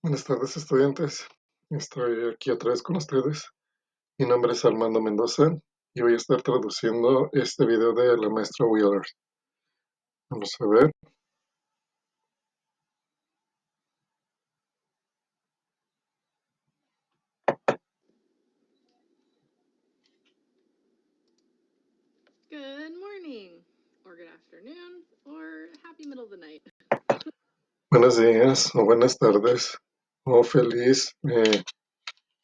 Buenas tardes, estudiantes. Estoy aquí otra vez con ustedes. Mi nombre es Armando Mendoza y voy a estar traduciendo este video de la maestra Wheeler. Vamos a ver. Good morning, or good afternoon, or happy middle of the night. Buenos días o buenas tardes o feliz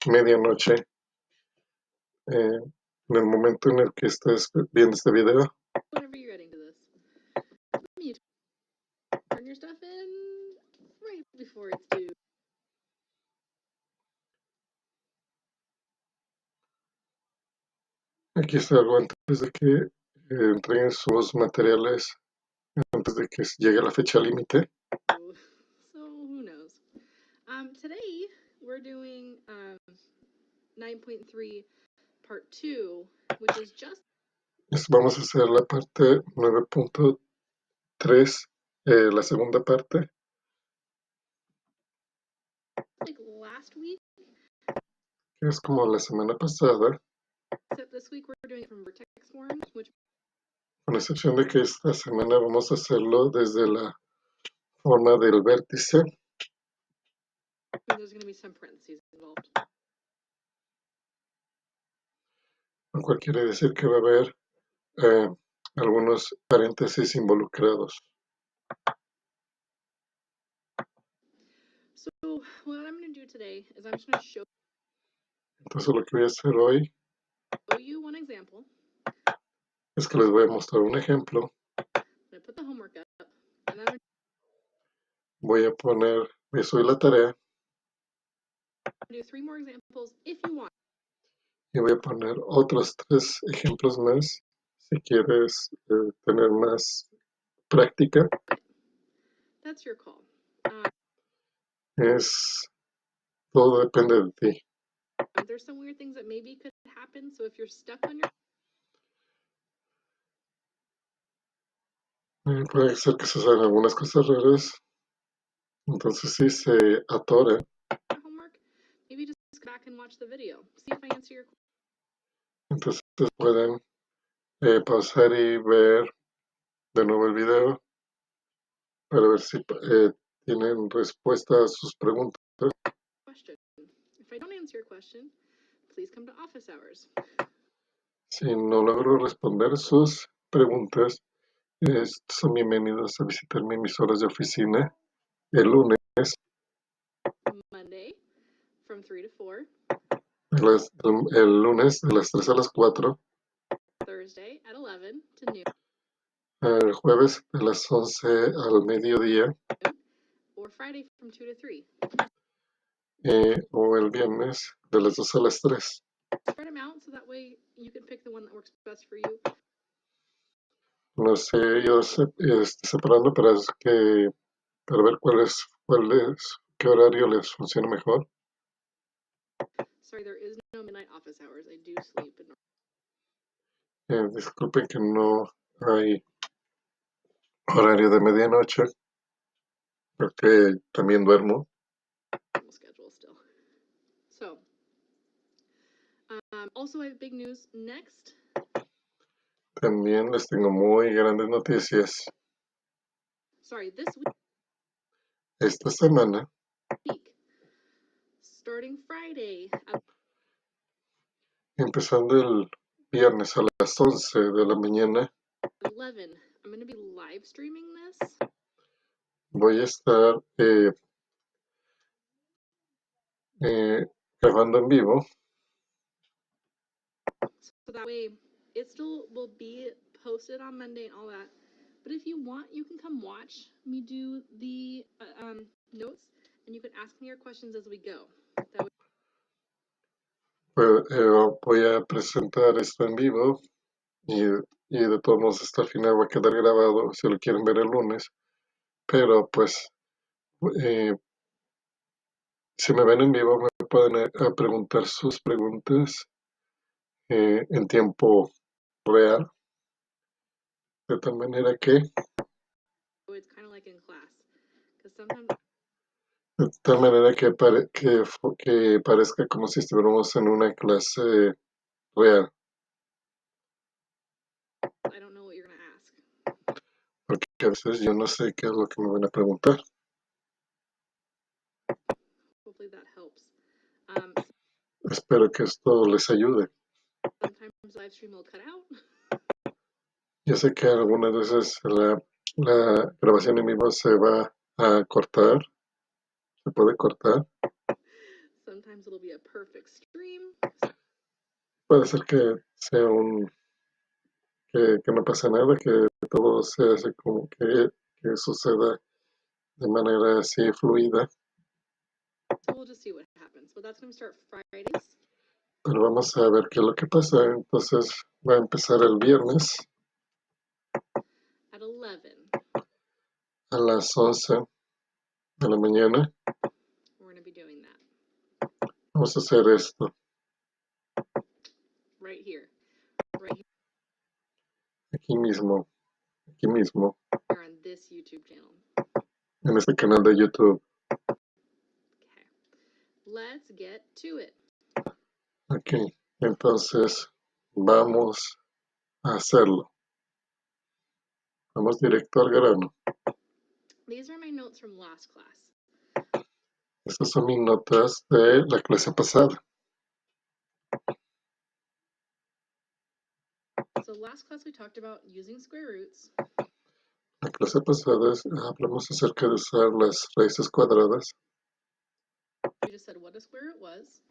medianoche en el momento en el que estés viendo este video. Whenever you're getting to this. You turn your stuff in right before it's due. Aquí está algo antes de que entreguen sus materiales, antes de que llegue la fecha límite. So who knows? Today we're doing 9.3 part 2, which is just Vamos a hacer la parte 9.3, la segunda parte. like last week, Es como la semana pasada, except this week we're doing it from vertex form, which con excepción de que esta semana vamos a hacerlo desde la forma del vértice, means there's going to be some parentheses involved. lo cual quiere decir que va a haber algunos paréntesis involucrados. So what I'm going to do today is I'm just going to show Entonces lo que voy a hacer hoy you one example. es que les voy a mostrar un ejemplo. I'm going to put the homework up, and then I'm Voy a subir la tarea do 3 more examples if you want. y voy a poner otros 3 ejemplos más si quieres tener más práctica. That's your call. Todo depende de ti. There's some weird things that maybe could happen, so if you're stuck on your Puede ser que se salgan algunas cosas raras, entonces sí se atore. homework, maybe just go back and watch the video. See if I answer your question. Entonces pueden pausar y ver de nuevo el video para ver si tienen respuesta a sus preguntas. If I don't answer your question, please come to office hours. Si no logro responder sus preguntas, son bienvenidos a visitarme en mis horas de oficina el lunes Monday from 3 to 4. El lunes de las 3 a las 4, Thursday at 11 to noon. El jueves de las 11 al mediodía, Or Friday from 2 to 3. O el viernes de las 2 a las 3. Spread them out so that way you can pick the one that works best for you. Los he ido separando para ver qué horario les funciona mejor. Sorry, there is no midnight office hours. I do sleep. Disculpen que no hay horario de medianoche, porque también duermo. Schedule still. So, also I have big news next. También les tengo muy grandes noticias. Sorry, this week. Esta semana, Starting Friday. empezando el viernes a las 11 de la mañana, 11. I'm going to be live streaming this. voy a estar grabando en vivo. So that way it still will be posted on Monday and all that. But if you want, you can come watch me do the notes, and you can ask me your questions as we go. That way. Voy a presentar esto en vivo y de todos modos hasta el final va a quedar grabado si lo quieren ver el lunes. Pero pues si me ven en vivo me pueden preguntar sus preguntas en tiempo real, de tal manera que So it's kind of like in class, because sometimes De tal manera que parezca como si estuviéramos en una clase real, I don't know what you're gonna ask. porque a veces yo no sé qué es lo que me van a preguntar. Hopefully that helps. Espero que esto les ayude. Sometimes live stream will cut out. Yo sé que algunas veces la grabación en vivo se va a cortar, se puede cortar. Sometimes it'll be a perfect stream. Puede ser que sea que no pase nada, que todo se hace como que suceda de manera así fluida. So we'll just see what happens. But that's gonna start Fridays Pero vamos a ver qué es lo que pasa. Entonces va a empezar el viernes at 11. a las 11 de la mañana. We're gonna be doing that Vamos a hacer esto right here, right here aquí mismo, on this YouTube channel. en este canal de YouTube. Okay, let's get to it. Ok, entonces vamos a hacerlo. Vamos directo al grano. These are my notes from last class. Estas son mis notas de la clase pasada. So last class we talked about using square roots. La clase pasada hablamos acerca de usar las raíces cuadradas. We just said what a square root was.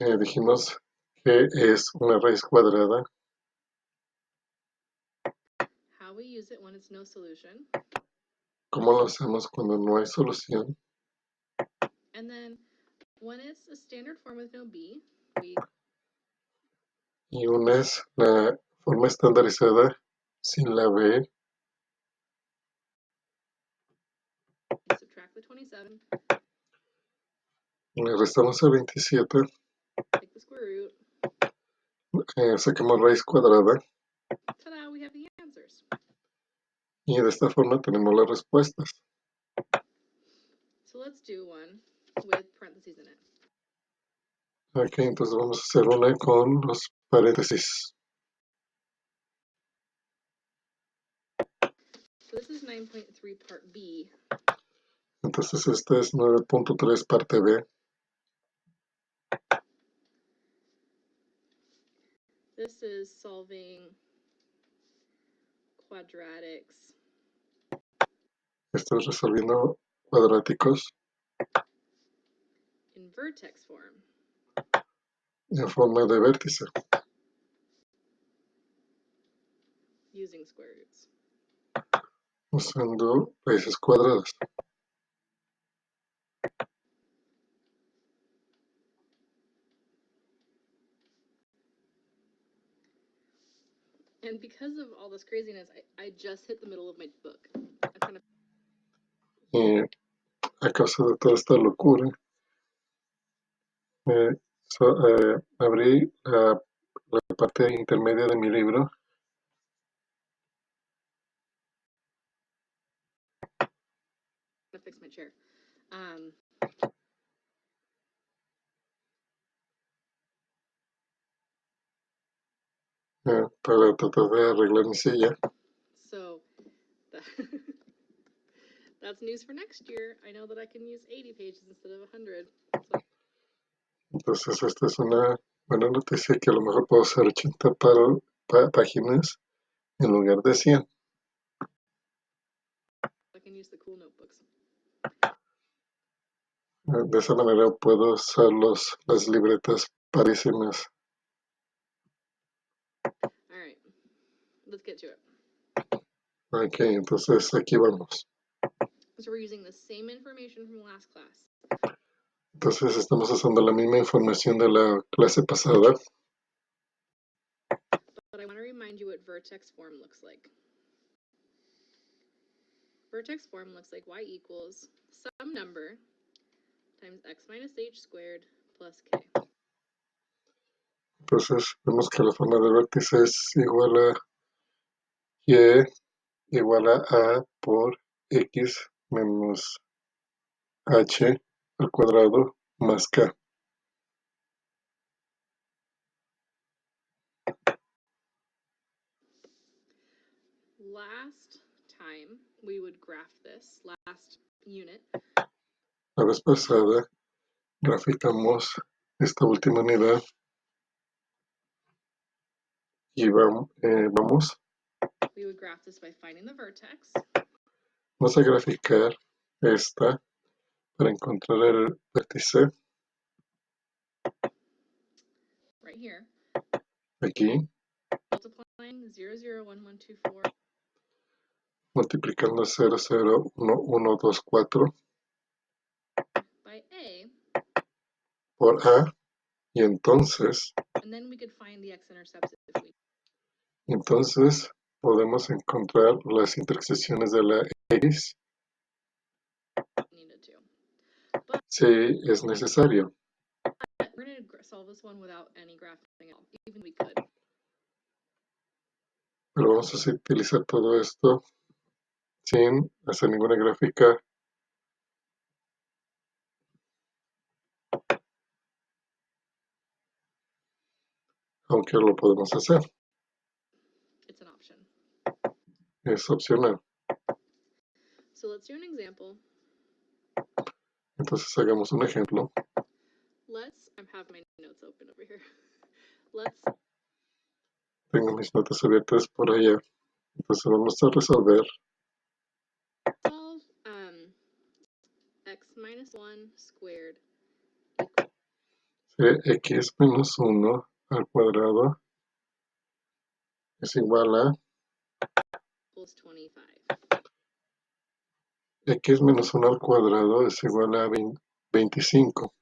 Dijimos que es una raíz cuadrada, How we use it when it's no solution. cómo lo hacemos cuando no hay solución. And then when it's a standard form with no b, we Y una es la forma estandarizada sin la B. subtract the 27, Le restamos el 27, take the square root. sacamos raíz cuadrada Ta-da, we have the answers. y de esta forma tenemos las respuestas. So let's do one with parentheses in it. Ok, entonces vamos a hacer una con los paréntesis. So this is 9.3 part B. Entonces este es 9.3 parte B. This is solving quadratics Esto es resolviendo cuadráticos in vertex form en forma de vértice, using square roots. usando raíces cuadradas. And because of all this craziness, I just hit the middle of my book. I'm trying to Y a causa de toda esta locura, abrí la parte intermedia de mi libro fix my chair. para tratar de arreglar mi silla. So that, that's news for next year. I know that I can use 80 pages instead of 100. So Entonces esta es una buena noticia que a lo mejor puedo hacer 80 páginas en lugar de 100. I can use the cool notebooks. De esa manera puedo usar las libretas parísimas. All right, let's get to it. Ok, entonces aquí vamos. So we're using the same information from last class. Entonces estamos usando la misma información de la clase pasada. But I want to remind you what vertex form looks like. Vertex form looks like y equals some number times x minus h squared plus k. Entonces vemos que la forma de vértice es igual a y igual a por x menos h al cuadrado más k. Last time we would graph this, last unit. La vez pasada graficamos esta última unidad y vamos We would graph this by finding the vertex. Vamos a graficar esta para encontrar el vértice Right here. aquí, Multiplying 0, 0, 1, 1, 2, 4. multiplicando 0, 0, 1, 1, 2, 4 By A. por a, y entonces And then we could find the x-intercepts if we podemos encontrar las intersecciones de la x needed to. But si es necesario. we're going to solve this one without any graphing at all, even we could. Pero vamos a utilizar todo esto sin hacer ninguna gráfica, aunque lo podemos hacer. It's an option. Es opcional. So let's do an example. Entonces hagamos un ejemplo. I have my notes open over here. Let's Tengo mis notas abiertas por allá. Entonces vamos a resolver solve x minus 1 squared si x menos 1 al cuadrado es igual a equals 25. x menos 1 al cuadrado es igual a 25.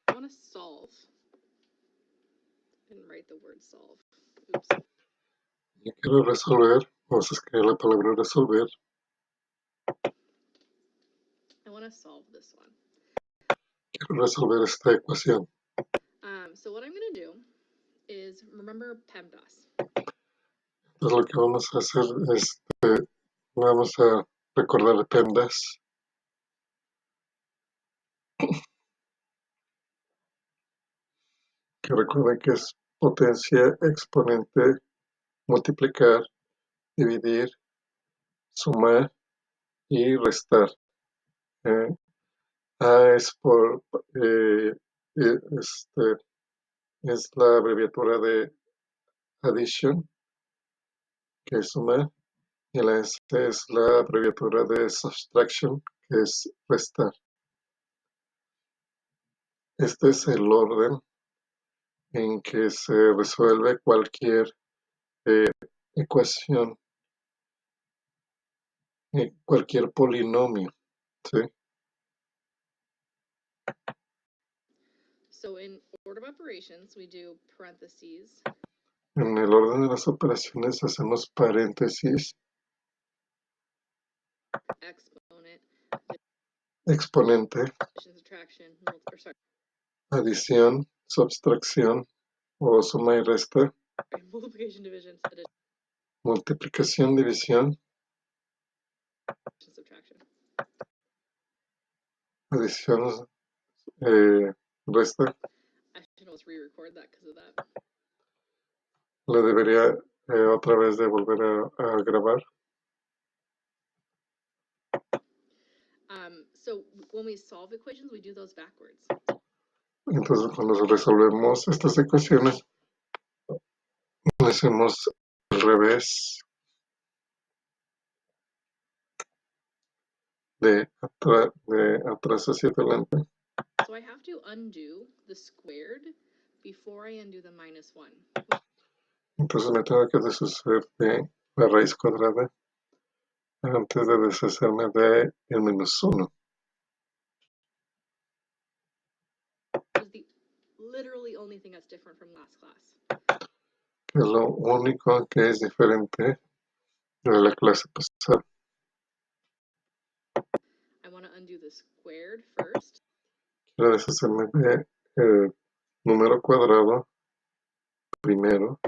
I want to solve and write the word solve. Oops. Yo quiero resolver, vamos a escribir la palabra resolver. I want to solve this one. Quiero resolver esta ecuación. So what I'm going to do is remember PEMDAS. Entonces lo que vamos a hacer es, vamos a recordar PEMDAS. Que recuerden que es potencia, exponente, multiplicar, dividir, sumar y restar. A es por, es la abreviatura de addition, que es sumar, y la S es la abreviatura de subtraction, que es restar. Este es el orden en que se resuelve cualquier ecuación, cualquier polinomio, ¿sí? So in order of operations, we do parentheses. En el orden de las operaciones hacemos paréntesis, Exponent, exponente, subtraction, adición, subtracción o suma y resta, multiplication, division, addition, multiplicación, división, subtraction. adición, resta. I should almost re-record that because of that. Le debería otra vez de volver a grabar. So when we solve equations, we do those backwards. Entonces cuando resolvemos estas ecuaciones, lo hacemos al revés, de atrás hacia adelante. So I have to undo the squared before I undo the minus 1. Entonces me tengo que deshacer de la raíz cuadrada antes de deshacerme de el menos 1. Is the literally only thing that's different from last class. Que es lo único que es diferente de la clase pasada. I want to undo the squared first. Quiero deshacerme de el número cuadrado primero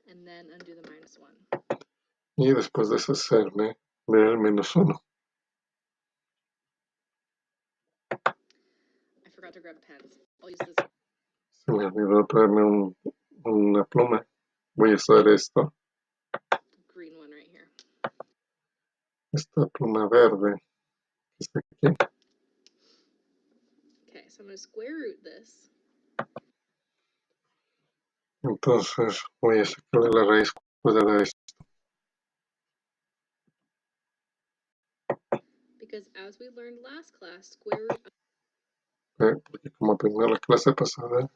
And then undo the minus 1. y después deshacerme del -1. I forgot to grab pens. I'll use this Se me olvidó traerme una pluma. Voy a usar esto, green one right here. esta pluma verde que está aquí. Okay, so I'm going to square root this. Entonces voy a sacarle la raíz cuadrada de esto. Because as we learned last class, square root of Porque como aprendí en la clase pasada,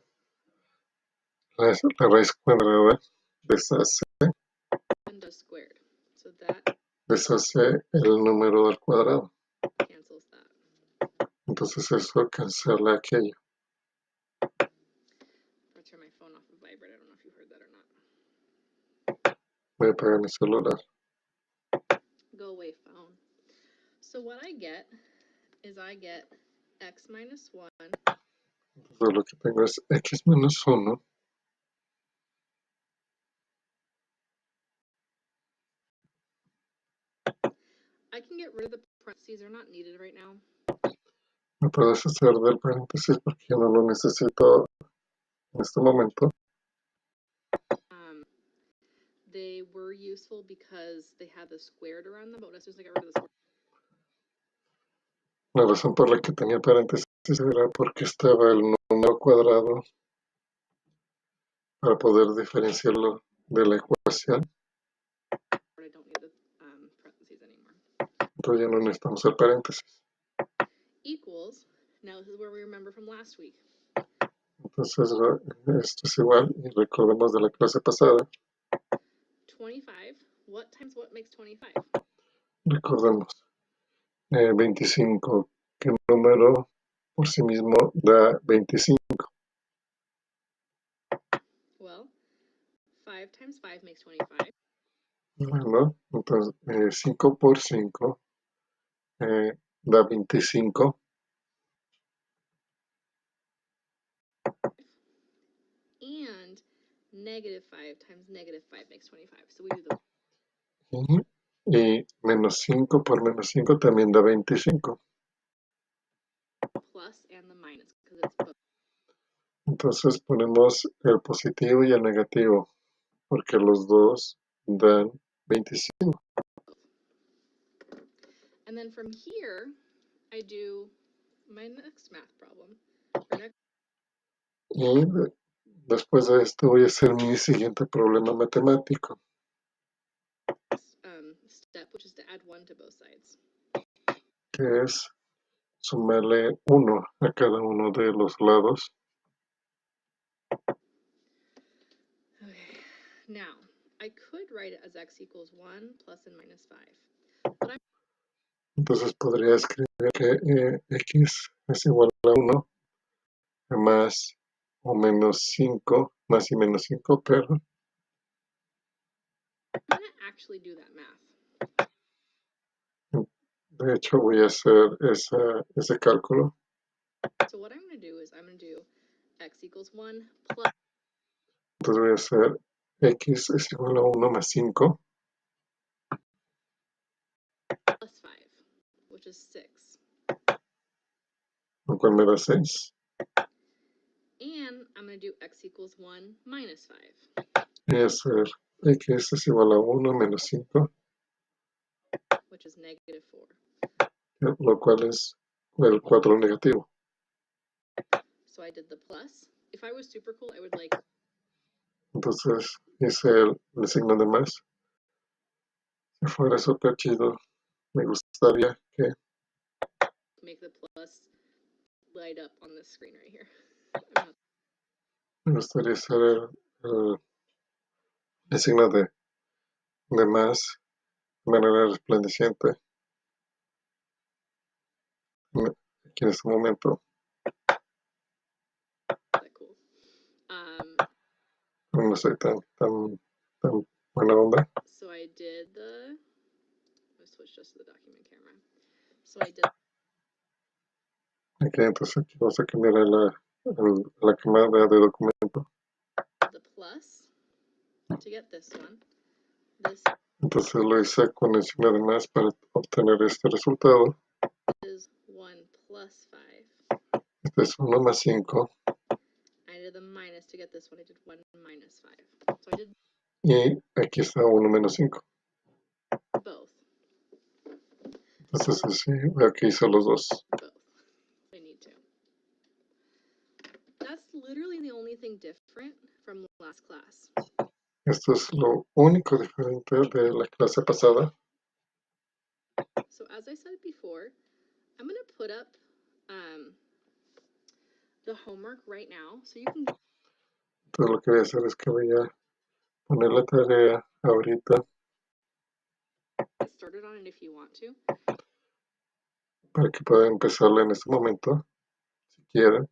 la raíz cuadrada deshace, does squared. So that deshace el número al cuadrado. cancels that. Entonces eso cancela aquello. I'll turn my phone off of vibrate. I don't know if you heard that or not. Voy a apagar mi celular. Go away, phone. So what I get is I get x minus 1 Entonces lo que tengo es x menos 1. I can get rid of the parentheses. They're not needed right now. Me puedo deshacer del paréntesis porque yo no lo necesito en este momento. They were useful because they had the squared around them, but as soon as I got rid of the squared, La razón por la que tenía paréntesis era porque estaba el número cuadrado para poder diferenciarlo de la ecuación. I don't need the parentheses anymore. Entonces ya no necesitamos el paréntesis. Equals. Now this is where we remember from last week. Entonces esto es igual y recordemos de la clase pasada. 25. What times what makes 25? Recordemos 25, que un número por sí mismo da 25. Well, 5 times 5 makes 25. Bueno, entonces 5 por 5 da 25. And negative 5 times negative 5 makes 25. So we do the Y menos 5 por menos 5 también da 25. plus and the minus because it's both. Entonces ponemos el positivo y el negativo, porque los dos dan 25. And then from here, I do my next math problem. Y después de esto voy a hacer mi siguiente problema matemático. Step, which is to add 1 to both sides. Que es sumarle 1 a cada uno de los lados. Okay. Now, I could write it as x equals 1 plus and minus 5. But Entonces podría escribir que x es igual a 1 más o menos 5, más y menos 5, pero I'm going to actually do that math. de hecho voy a hacer ese cálculo. So what I'm going to do is I'm going to do x equals 1 plus. Entonces voy a hacer x es igual a 1 más 5. Plus 5, which is 6. Lo cual me da 6. And I'm going to do x equals 1 minus 5. Voy a hacer x es igual a 1 menos 5. Which is negative 4. Lo cual es el 4 negativo. So I did the plus. If I was super cool, I would like. Entonces hice el signo de más. Si fuera súper chido, me gustaría que Make the plus light up on this screen right here. me gustaría hacer el signo de más de manera resplandeciente aquí en este momento. That cool. No soy tan buena onda. So I did the. Let's switch just to the document camera. So I did. Ok, entonces aquí vamos a cambiar la cámara de documento. The plus to get this one. This. Entonces lo hice con encima de más para obtener este resultado. Is 1 plus 5. Este es 1 más 5. I did the minus to get this one. I did 1 minus 5. So I did Y aquí está 1 menos 5. both. Entonces así veo que hice los dos. Both. I need to. That's literally the only thing different from last class. Esto es lo único diferente de la clase pasada. So as I said before, I'm going to put up the homework right now so you can Entonces lo que voy a hacer es que voy a poner la tarea ahorita get started on it if you want to. para que puedan empezarla en este momento, si quieren.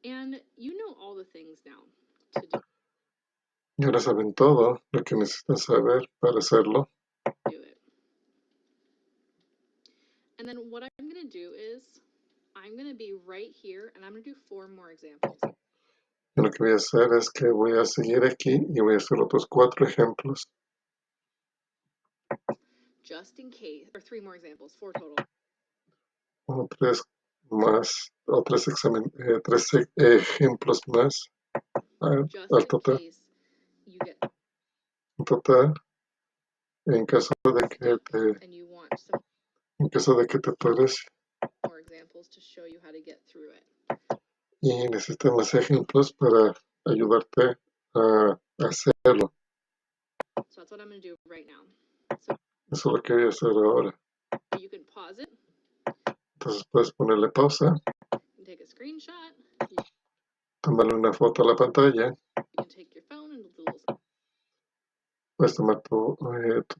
And you know all the things now to do Y ahora saben todo lo que necesitan saber para hacerlo. it. And then what I'm going to do is I'm going to be right here and I'm going to do 4 more examples. Y lo que voy a hacer es que voy a seguir aquí y voy a hacer otros 4 ejemplos. Just in case, or 3 more examples, 4 total. O 3 más, o 3 ejemplos más Just al in total. case you get En total, en caso de que stuck te, and you want some en caso de que te atores more examples to show you how to get through it. y necesitas más ejemplos para ayudarte a hacerlo. So that's what I'm going to do right now. Eso es lo que voy a hacer ahora. So you can pause it. Entonces puedes ponerle pausa, You can take a screenshot. tomarle una foto a la pantalla, You can take your phone and do a little puedes tomar tu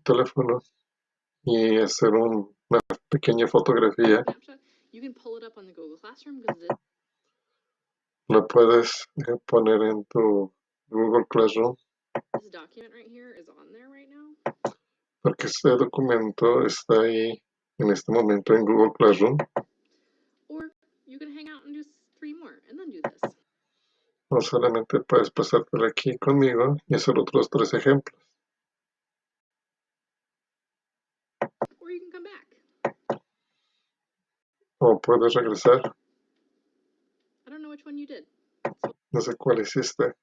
teléfono y hacer una pequeña fotografía. snapshot. You can pull it up on the Google Classroom because Lo puedes poner en tu Google Classroom this document right here is on there right now. porque este documento está ahí en este momento en Google Classroom. Or you can hang out and do 3 more and then do this. O solamente puedes pasar por aquí conmigo y hacer otros 3 ejemplos. Or you can come back. O puedes regresar. I don't know which one you did. No sé cuál hiciste.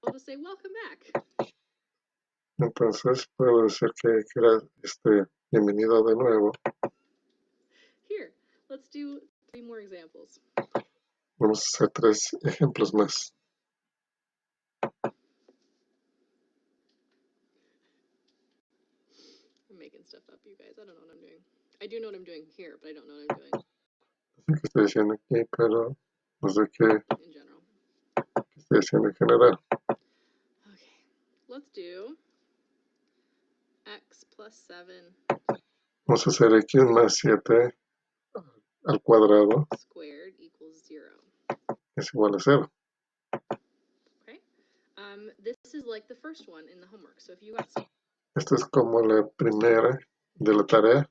I'll just say welcome back. Entonces puedo decir que era bienvenido de nuevo. Here, let's do 3 more examples. Vamos a hacer 3 ejemplos más. I'm making stuff up, you guys. I don't know what I'm doing. I do know what I'm doing here, but I don't know what I'm doing No sé qué estoy diciendo aquí, pero no sé qué in general. estoy diciendo en general. Okay, let's do x plus 7 Vamos a hacer x más 7 al cuadrado squared equals 0. es igual a 0. Okay, this is like the first one in the homework. So if you got stuck Esta es como la primera de la tarea.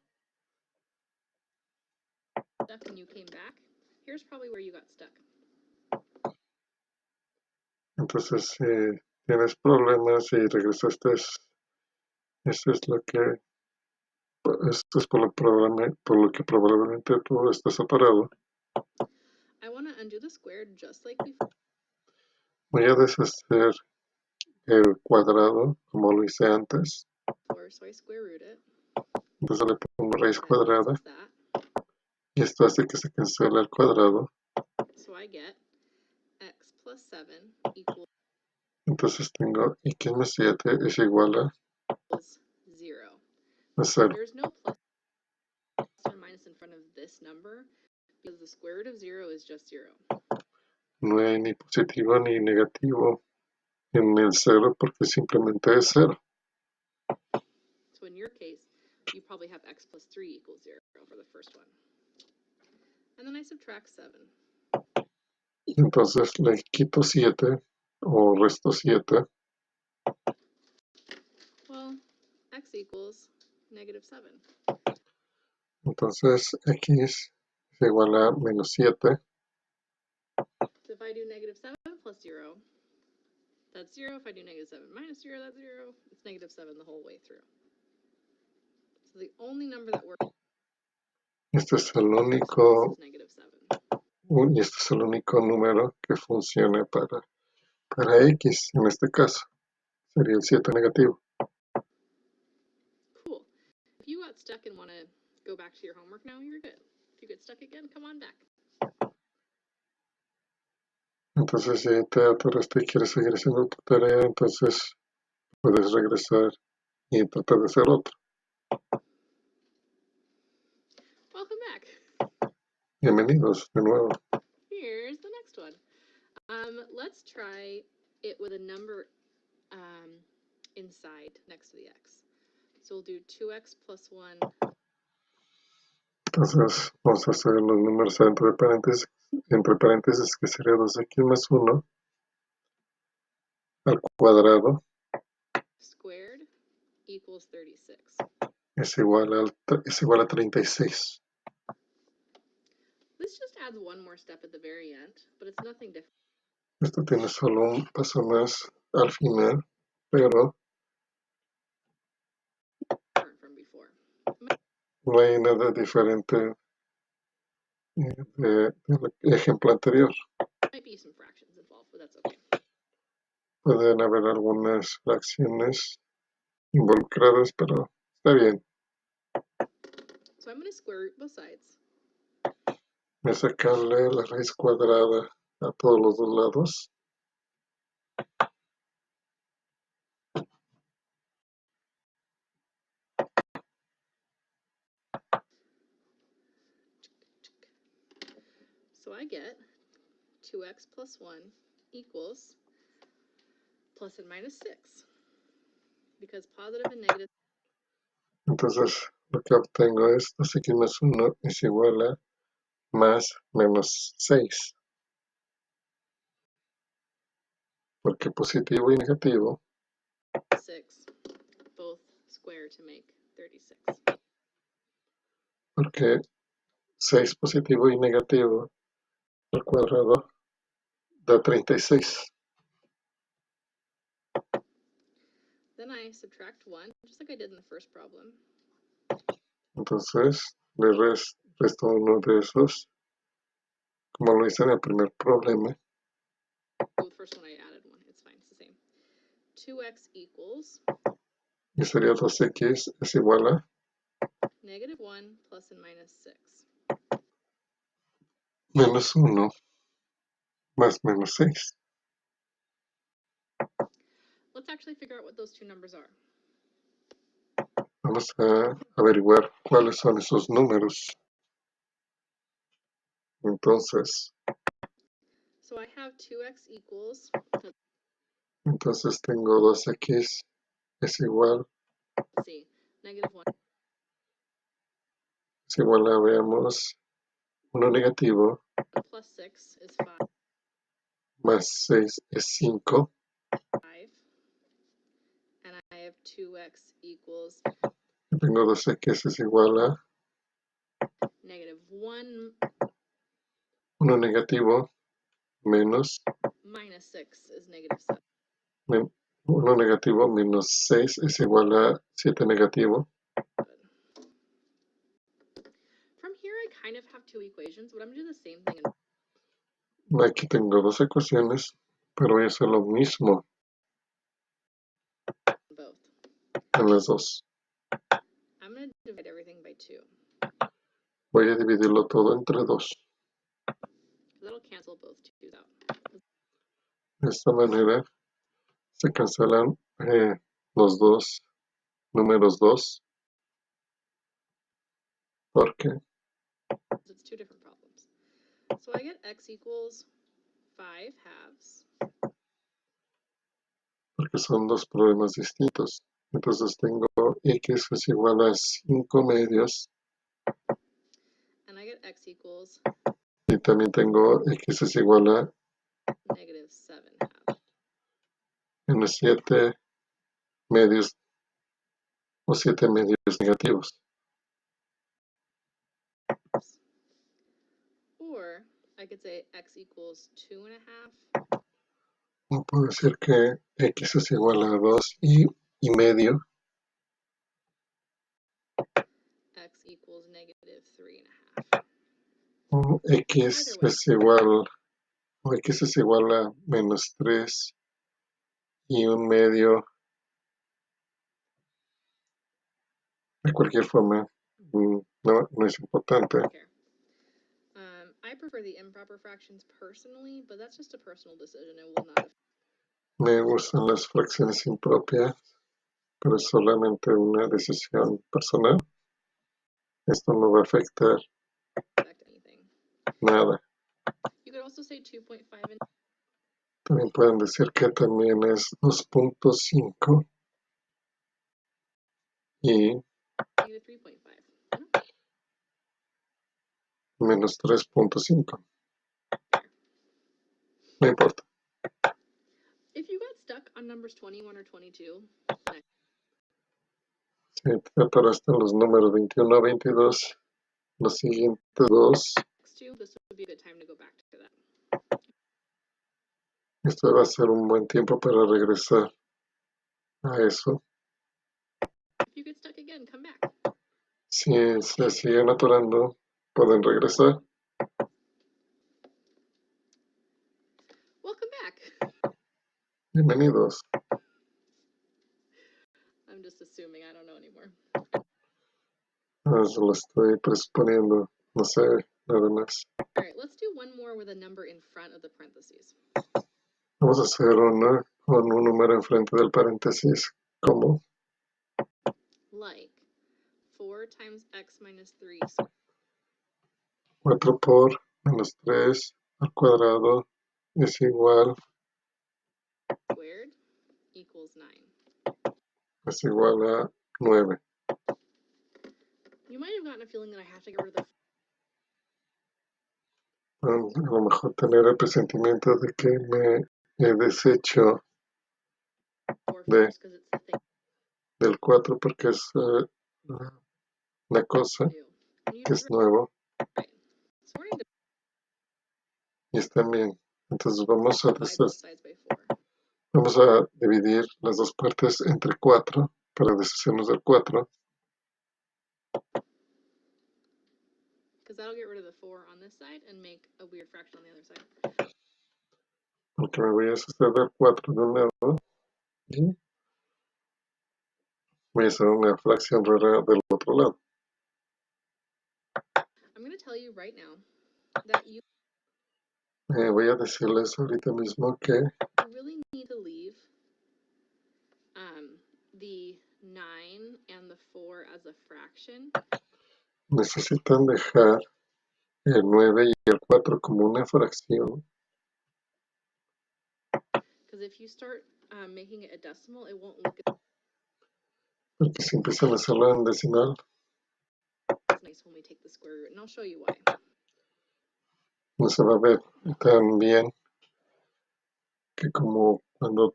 and you came back, here's probably where you got stuck. Entonces, si tienes problemas y regresaste, esto es lo que esto es por lo que probablemente tú estás atorado. I want to undo the squared just like before. Voy a deshacer el cuadrado como lo hice antes. So I square root it. Entonces le pongo raíz That cuadrada cancels that. y esto hace que se cancele el cuadrado. So I get x plus 7 equals Entonces tengo x más 7 es igual a 0. 0. There's no plus or minus in front of this number because the square root of 0 is just 0. No hay ni positivo ni negativo en el 0 porque simplemente es 0. So in your case, you probably have x plus 3 equals 0 for the first one. And then I subtract 7. Y entonces le quito 7 o resto 7. Well, x equals negative 7. Entonces x es igual a menos 7. So if I do negative 7 plus 0, that's 0. If I do negative 7 minus 0, that's 0. It's negative 7 the whole way through. So the only number that works Este es el is único, -7. y este es el único número que funciona para X, en este caso. Sería el 7 negativo. Cool. If you got stuck and want to go back to your homework now, you're good. If you get stuck again, come on back. Entonces, si te atoraste y quieres seguir haciendo tu tarea, entonces puedes regresar y tratar de hacer otro. Welcome back. Bienvenidos de nuevo. Here's the next one. Let's try it with a number inside next to the x. So we'll do 2x plus 1. Entonces, vamos a hacer los números entre paréntesis, que sería 2x más 1 al cuadrado Squared equals 36. es igual a 36. This just adds one more step at the very end, but it's nothing different Esto tiene solo un paso más al final, pero from before. no hay nada diferente del ejemplo anterior. Might be some fractions involved, but that's okay. Pueden haber algunas fracciones involucradas, pero está bien. So I'm going to square root both sides. Voy a sacarle la raíz cuadrada a todos los dos lados. So I get 2x plus 1 equals plus and minus 6. Because positive and negative. Entonces, lo que obtengo es 2x más 1 es igual a más menos 6. Porque positivo y negativo 6 both square to make 36. porque 6 positivo y negativo al cuadrado da 36. Then I subtract 1, just like I did in the first problem. Entonces le resto uno de esos, como lo hice en el primer problema. Oh, the first one I added 1. It's fine. It's the same. 2x equals Y sería 2x es igual a negative 1 plus and minus 6. menos 1 más menos 6. Let's actually figure out what those two numbers are. Vamos a averiguar cuáles son esos números. Entonces So I have 2x equals, tengo 2x es igual, let's see, negative 1 es igual a, veamos, 1 negativo plus 6 is 5. más 6 es 5. And I have 2x equals Y tengo 2x es igual a negative 1 1 negativo menos minus 6 is negative 7. 1 negativo menos 6 es igual a 7 negativo. From here I kind of have two equations, but I'm going to do the same thing in Aquí tengo dos ecuaciones, pero voy a hacer lo mismo both. en las dos. I'm going to divide everything by 2. Voy a dividirlo todo entre 2. That'll cancel both 2's out. De esta manera se cancelan los dos números 2, porque It's two different problems. So I get x equals 5 halves. son dos problemas distintos. Entonces tengo x es igual a 5 medios And I get x equals y también tengo x es igual a negative 7 halves. menos 7 medios o 7 medios negativos. Or I could say x equals 2.5. O puedo decir que x es igual a 2 y medio. negative 3.5. X Either way. es igual, o X es igual a menos 3 y un medio. De cualquier forma, no es importante. Okay. I prefer the improper fractions personally, but that's just a personal decision and will not affect. Me gustan las fracciones impropias, pero es solamente una decisión personal. Esto no va a afectar Anything. nada. You could also say 2.5 and También pueden decir que también es 2.5 y negative 3.5. menos 3.5. Fair. No importa. If you got stuck on numbers 21 or 22, Si te ataraste en los números 21 a 22, los siguientes dos, next two, this would be a good time to go back to that. este va a ser un buen tiempo para regresar a eso. If you get stuck again, come back. Si se siguen atorando, pueden regresar. Welcome back. Bienvenidos. I'm just assuming, I don't know anymore. Lo estoy presponiendo, no sé, nada más. All right, let's do one more with a number in front of the parentheses. Vamos a hacer una con un número enfrente del paréntesis, como Like 4 times x minus 3 4 por menos 3 al cuadrado es igual squared equals 9. a 9. You might have gotten a feeling that I have to get rid of the A lo mejor tener el presentimiento de que me he deshecho 4 de, first because it's the thing del 4 porque es la cosa to do. que es nuevo Right. So we're going to y está bien. Entonces vamos a, divide both sides by 4. vamos a dividir las dos partes entre 4 para deshacernos del 4. Because that'll get rid of the 4 on this side and make a weird fraction on the other side. Porque me voy a deshacer del 4 de un lado y voy a hacer una fracción rara del otro lado. I'm going to tell you right now that you Voy a decirles ahorita mismo que really need to leave the 9 and the 4 as a fraction. necesitan dejar el 9 y el 4 como una fracción. Because if you start making it a decimal, it won't look Porque si empiezan a hacerlo en decimal, as nice when we take the square root. And I'll show you why. no se va a ver tan bien que como cuando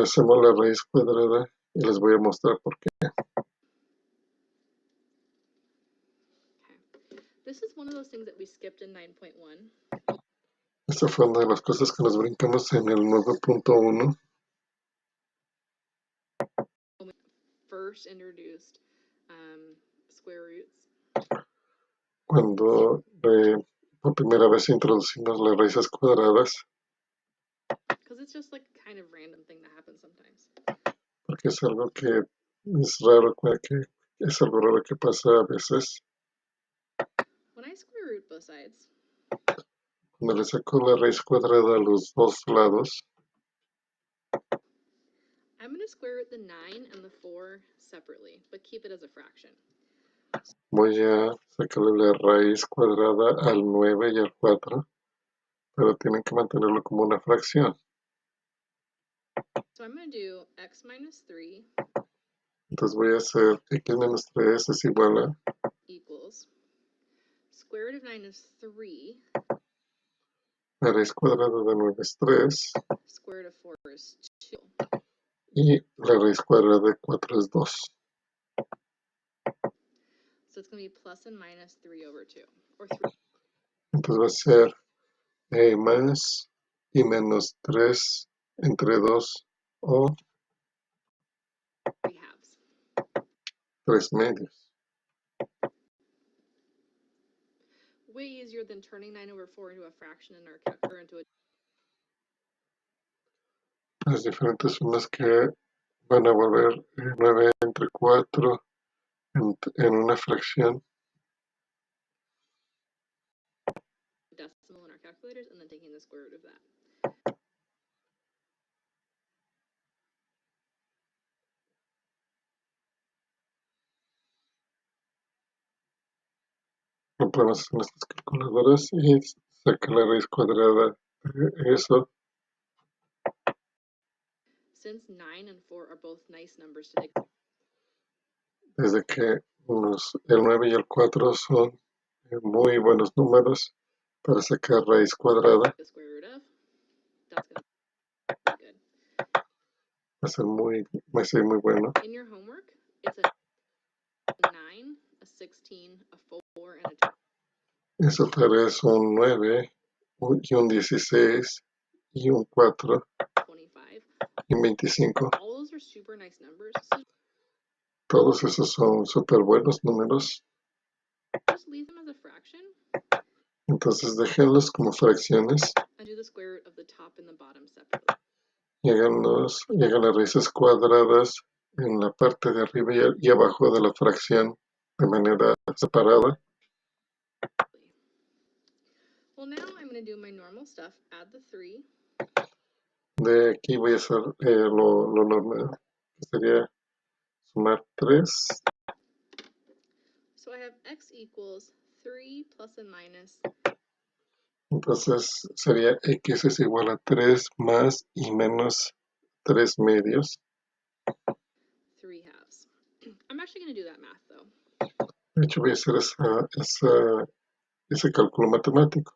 hacemos la raíz cuadrada, y les voy a mostrar por qué. Okay. This is one of those things that we skipped in 9.1. Esta fue una de las cosas que nos brincamos en el 9.1. When we first introduced square roots. Cuando por primera vez introducimos las raíces cuadradas, Because it's just like kind of random thing that happens sometimes. porque es algo que es raro, es algo raro que pasa a veces. When I square root both sides, Cuando le saco la raíz cuadrada a los dos lados, I'm going to square root the 9 and the 4 separately, but keep it as a fraction. voy a sacarle la raíz cuadrada al 9 y al 4, pero tienen que mantenerlo como una fracción. So I'm going to do x minus 3 Entonces voy a hacer x menos 3 es igual a equals square root of 9 is 3, la raíz cuadrada de 9 es 3 square root of 4 is 2. y la raíz cuadrada de 4 es 2. So it's going to be plus and minus 3 over 2, or 3. Entonces va a ser más y menos 3 entre 2 o 3 halves. 3 medios. way easier than turning 9/4 into a fraction in our or into a Las diferentes sumas que van a volver 9 entre 4 en una fracción. decimal in our calculators and then taking the square root of that. Lo podemos hacer en estas calculadoras y sacar la raíz cuadrada de eso. Since 9 and 4 are both nice numbers to take. Desde que el 9 y el 4 son muy buenos números para sacar raíz cuadrada. The square root of, that's going to be good. Va a ser muy bueno. In your homework, it's a 9, a 16, a 4, and a 2. Eso es un 9 y un 16 y un 4 25. y un 25. All those are super nice numbers. So Todos esos son súper buenos números. just leave them as a fraction. Entonces déjenlos como fracciones. And do the square root of the top and the bottom separately. Llegan las raíces cuadradas en la parte de arriba y abajo de la fracción de manera separada. Well, now I'm going to do my normal stuff. Add the 3. De aquí voy a hacer lo normal, que sería sumar 3. So I have x equals 3 plus and minus. Entonces sería x es igual a 3 más y menos 3 medios. 3 halves. I'm actually going to do that math though. De hecho voy a hacer ese cálculo matemático.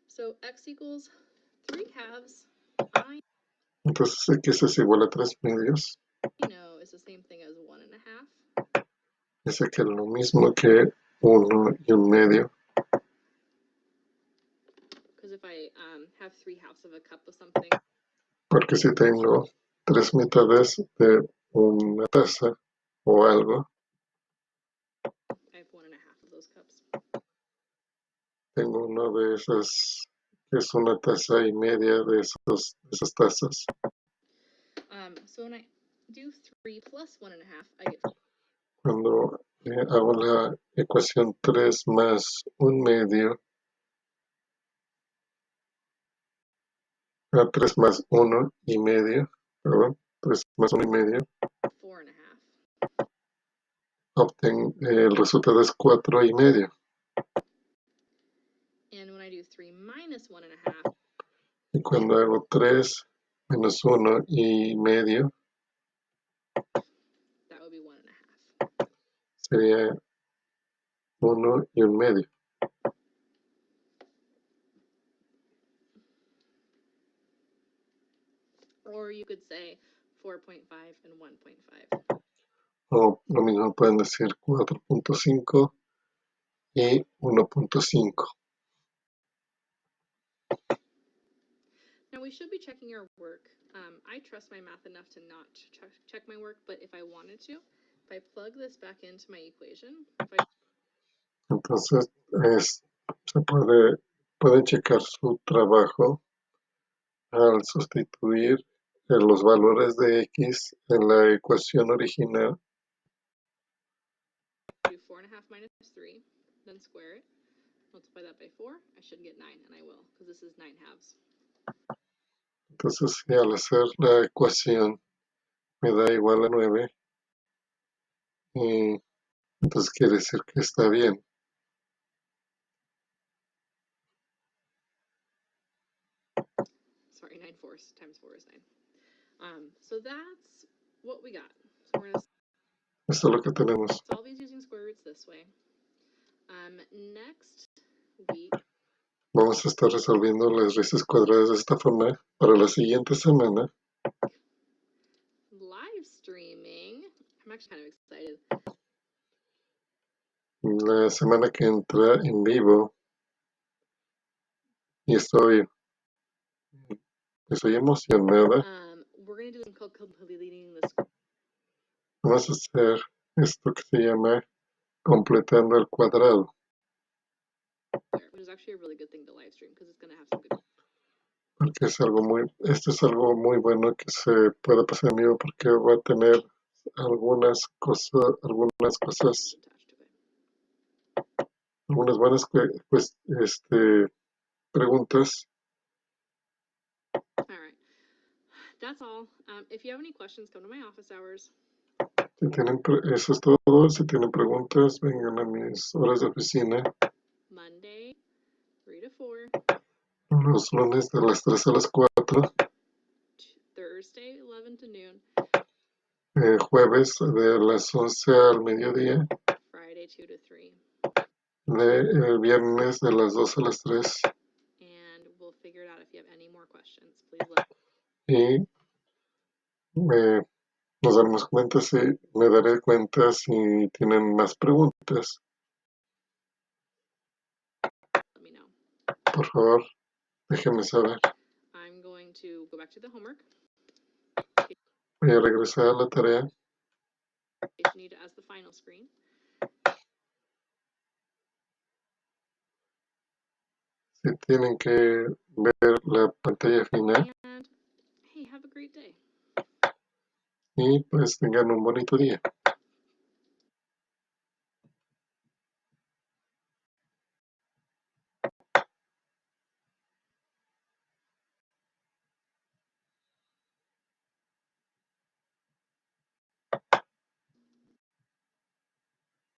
So x equals 3 halves. Entonces x es igual a 3 medios. I know is the same thing as 1.5. Dice que es lo mismo que 1 y un medio. Because if I have 3 halves of a cup of something. Porque si tengo 3 mitades de una taza o algo, I have 1.5 of those cups. tengo una de esas, que es una taza y media de esas tazas. So when I do 3 plus 1.5, I get. Cuando hago la ecuación 3 más un medio, 3 más 1 y medio, perdón, 3 más 1 y medio, 4.5. el resultado es 4 y medio. And when I do 3 minus 1.5. Y cuando hago 3 menos 1 y medio, That would be 1.5. sería 1 y un medio. Or you could say 4.5 and 1.5. O lo mismo pueden decir 4.5 y 1.5. Now we should be checking your work. I trust my math enough to not check my work, but if I wanted to, if I plug this back into my equation, Entonces se pueden checar su trabajo al sustituir los valores de x en la ecuación original. do 4.5 minus 3, then square it, multiply that by 4, I should get 9, and I will, because this is 9 halves. Entonces, si al hacer la ecuación me da igual a 9, y entonces quiere decir que está bien. Sorry, 9 fourths times 4 is 9. So that's what we got. So we're going to Esto es lo que tenemos. solve these using square roots this way. Next week, Vamos a estar resolviendo las raíces cuadradas de esta forma para la siguiente semana. live streaming. I'm actually kind of excited. La semana que entra en vivo y estoy emocionada. We're going to do something called completing the square. Vamos a hacer esto que se llama completando el cuadrado. there, which is actually a really good thing to live stream because it's going to have some good. Porque esto es algo muy bueno que se pueda pasar en vivo porque va a tener algunas cosas, Attached to it. algunas buenas preguntas. All right. That's all. If you have any questions, come to my office hours. Eso es todo. Si tienen preguntas, vengan a mis horas de oficina. Monday, 3 to 4. Los lunes de las 3 a las 4. Thursday, 11 to noon. Jueves de las 11 al mediodía. Friday, 2 to 3. Viernes de las 2 a las 3. And we'll figure it out. If you have any more questions, please let Y nos daremos cuenta me daré cuenta si tienen más preguntas. me know. Por favor, déjenme saber. I'm going to go back to the homework. Voy a regresar a la tarea. You need to ask the final screen. Si tienen que ver la pantalla final. And hey, have a great day. Y pues tengan un bonito día.